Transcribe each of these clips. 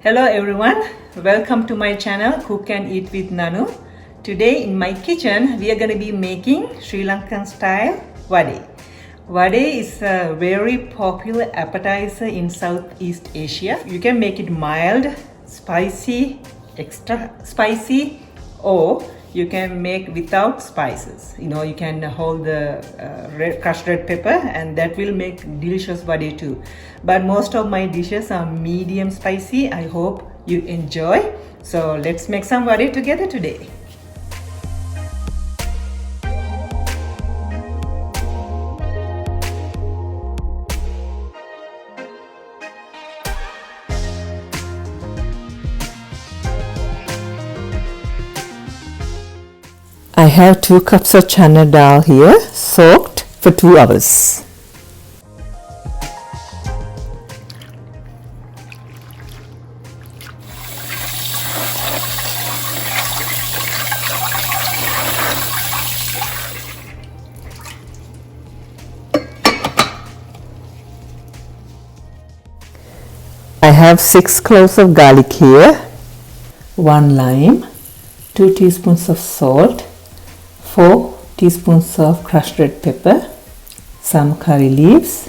Hello everyone, welcome to my channel Cook and Eat with Nanu. Today in my kitchen we are going to be making Sri Lankan style vadai. Vadai is a very popular appetizer in Southeast Asia. You can make it mild, spicy, extra spicy, or you can make without spices. You can hold the crushed red pepper and that will make delicious vadai too. But most of my dishes are medium spicy. I hope you enjoy. So let's make some vadai together today. I have 2 cups of chana dal here, soaked for 2 hours. I have 6 cloves of garlic here, 1 lime, 2 teaspoons of salt, 4 teaspoons of crushed red pepper, some curry leaves,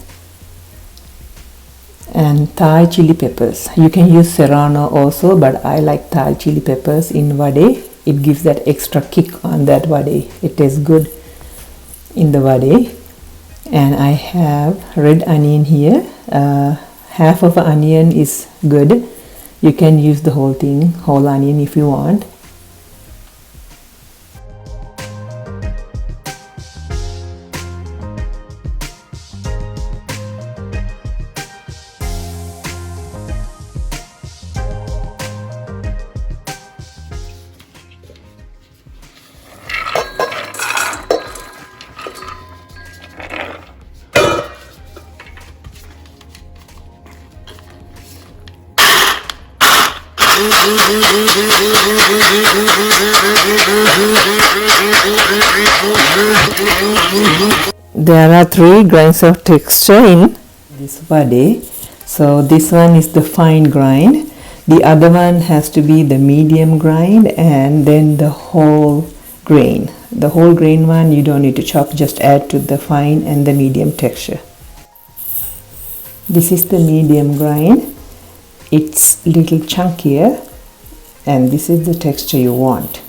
and Thai chili peppers. You can use serrano also, but I like Thai chili peppers in vadai. It gives that extra kick on that vadai. It tastes good in the vadai. And I have red onion here. Half of an onion is good. You can use the whole thing, whole onion if you want. There are 3 grains of texture in this vadai. So this one is the fine grind, the other one has to be the medium grind, and then the whole grain. The whole grain one you don't need to chop, just add to the fine and the medium texture. This is the medium grind. It's little chunkier and this is the texture you want.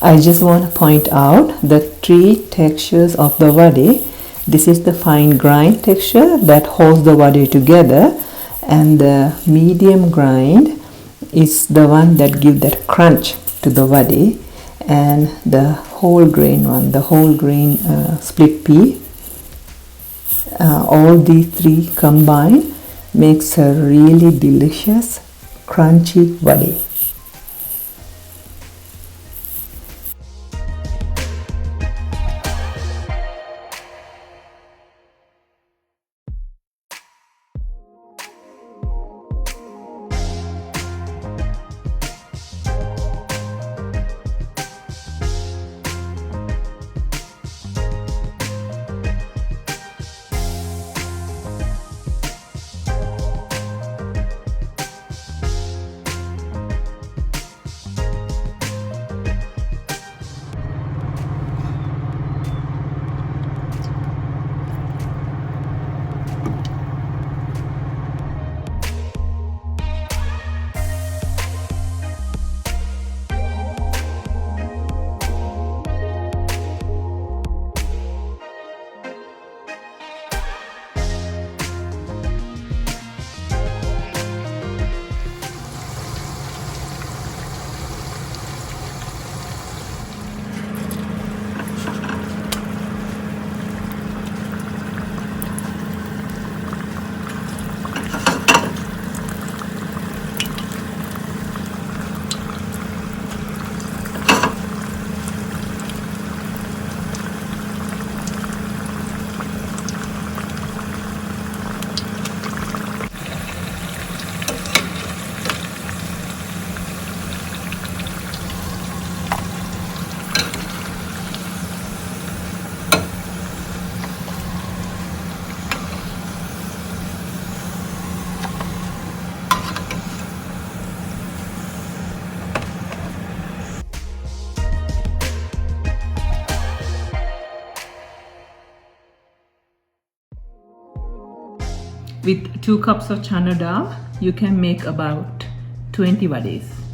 I just want to point out the 3 textures of the vadai. This is the fine grind texture that holds the vadai together, and the medium grind is the one that gives that crunch to the vadai, and the whole grain one, the whole grain split pea. All these 3 combined makes a really delicious crunchy vadai. With 2 cups of chana dal, you can make about 20 vadais.